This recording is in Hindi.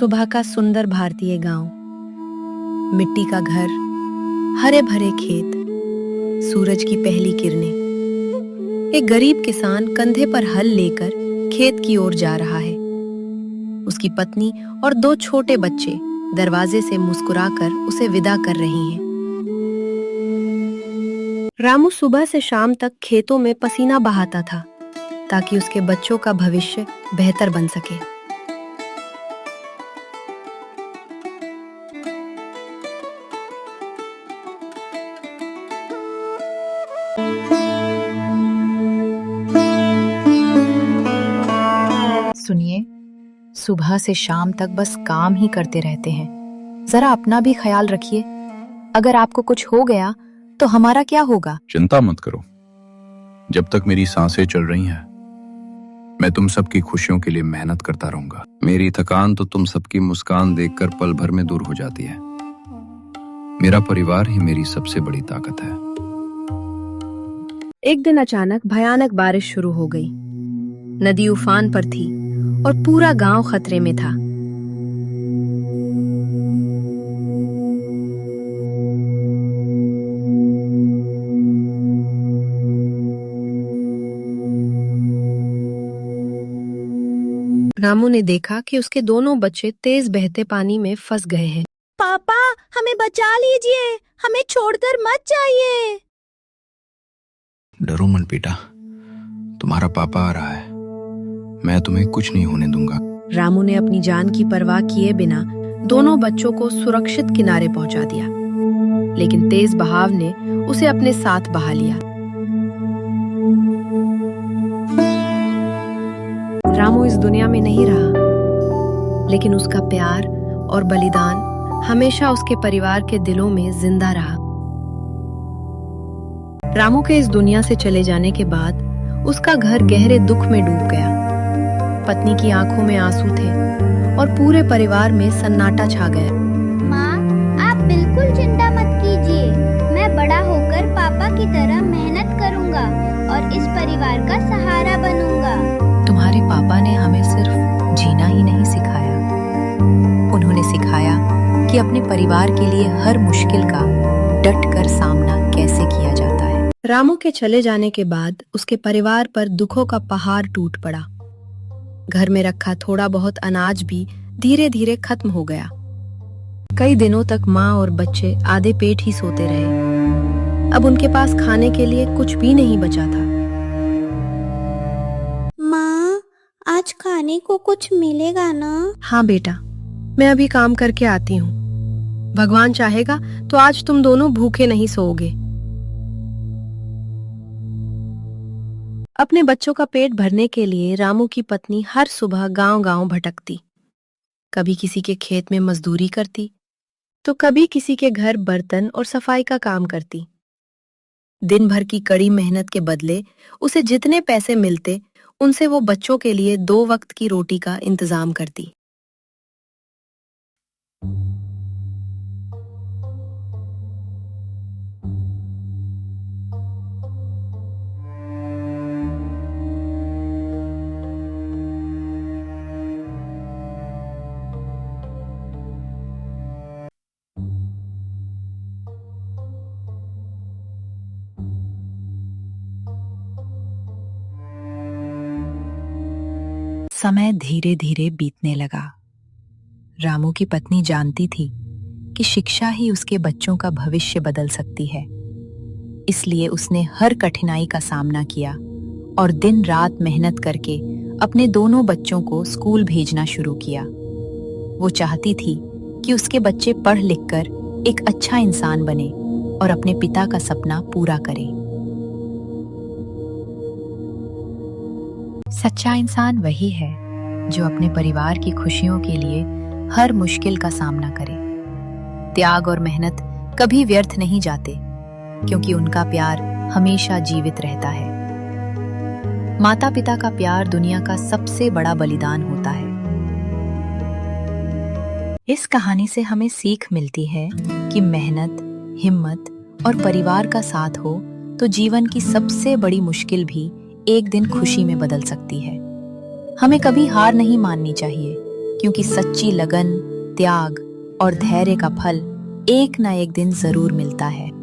सुबह का सुंदर भारतीय गांव, मिट्टी का घर, हरे भरे खेत, सूरज की पहली किरणें। एक गरीब किसान कंधे पर हल लेकर खेत की ओर जा रहा है। उसकी पत्नी और दो छोटे बच्चे दरवाजे से मुस्कुराकर उसे विदा कर रही हैं। रामू सुबह से शाम तक खेतों में पसीना बहाता था ताकि उसके बच्चों का भविष्य बेहतर बन सके। सुनिए, सुबह से शाम तक बस काम ही करते रहते हैं। जरा अपना भी ख्याल रखिए। अगर आपको कुछ हो गया तो हमारा क्या होगा? चिंता मत करो। जब तक मेरी सांसें चल रही हैं, मैं तुम सबकी खुशियों के लिए मेहनत करता रहूंगा। मेरी थकान तो तुम सबकी मुस्कान देखकर पल भर में दूर हो जाती है। मेरा परिवार ही मेरी सबसे बड़ी ताकत है। एक दिन अचानक भयानक बारिश शुरू हो गई। नदी उफान पर थी और पूरा गांव खतरे में था। रामू ने देखा कि उसके दोनों बच्चे तेज बहते पानी में फंस गए हैं। पापा, हमें बचा लीजिए, हमें छोड़कर मत जाइए। डरो मत बेटा, तुम्हारा पापा आ रहा है। मैं तुम्हें कुछ नहीं होने दूंगा। रामू ने अपनी जान की परवाह किए बिना दोनों बच्चों को सुरक्षित किनारे पहुंचा दिया, लेकिन तेज बहाव ने उसे अपने साथ बहा लिया। रामू इस दुनिया में नहीं रहा, लेकिन उसका प्यार और बलिदान हमेशा उसके परिवार के दिलों में जिंदा रहा। रामू के इस दुनिया से चले जाने के बाद उसका घर गहरे दुख में डूब गया। पत्नी की आंखों में आंसू थे और पूरे परिवार में सन्नाटा छा गया। माँ, आप बिल्कुल चिंता मत कीजिए। मैं बड़ा होकर पापा की तरह मेहनत करूँगा और इस परिवार का सहारा बनूंगा। तुम्हारे पापा ने हमें सिर्फ जीना ही नहीं सिखाया, उन्होंने सिखाया कि अपने परिवार के लिए हर मुश्किल का डट कर सामना कैसे किया जाता है। रामू के चले जाने के बाद उसके परिवार पर दुखों का पहाड़ टूट पड़ा। घर में रखा थोड़ा बहुत अनाज भी धीरे धीरे खत्म हो गया। कई दिनों तक माँ और बच्चे आधे पेट ही सोते रहे। अब उनके पास खाने के लिए कुछ भी नहीं बचा था। माँ, आज खाने को कुछ मिलेगा ना? हाँ बेटा, मैं अभी काम करके आती हूँ। भगवान चाहेगा तो आज तुम दोनों भूखे नहीं सोओगे। अपने बच्चों का पेट भरने के लिए रामू की पत्नी हर सुबह गांव-गांव भटकती। कभी किसी के खेत में मजदूरी करती, तो कभी किसी के घर बर्तन और सफाई का काम करती। दिन भर की कड़ी मेहनत के बदले उसे जितने पैसे मिलते, उनसे वो बच्चों के लिए 2 वक्त की रोटी का इंतजाम करती। समय धीरे धीरे बीतने लगा। रामू की पत्नी जानती थी कि शिक्षा ही उसके बच्चों का भविष्य बदल सकती है। इसलिए उसने हर कठिनाई का सामना किया और दिन रात मेहनत करके अपने दोनों बच्चों को स्कूल भेजना शुरू किया। वो चाहती थी कि उसके बच्चे पढ़ लिखकर एक अच्छा इंसान बने और अपने पिता का सपना पूरा करे। सच्चा इंसान वही है जो अपने परिवार की खुशियों के लिए हर मुश्किल का सामना करे। त्याग और मेहनत कभी व्यर्थ नहीं जाते, क्योंकि उनका प्यार हमेशा जीवित रहता है। माता पिता का प्यार दुनिया का सबसे बड़ा बलिदान होता है। इस कहानी से हमें सीख मिलती है कि मेहनत, हिम्मत और परिवार का साथ हो तो जीवन की सबसे बड़ी मुश्किल भी एक दिन खुशी में बदल सकती है। हमें कभी हार नहीं माननी चाहिए, क्योंकि सच्ची लगन, त्याग और धैर्य का फल एक ना एक दिन जरूर मिलता है।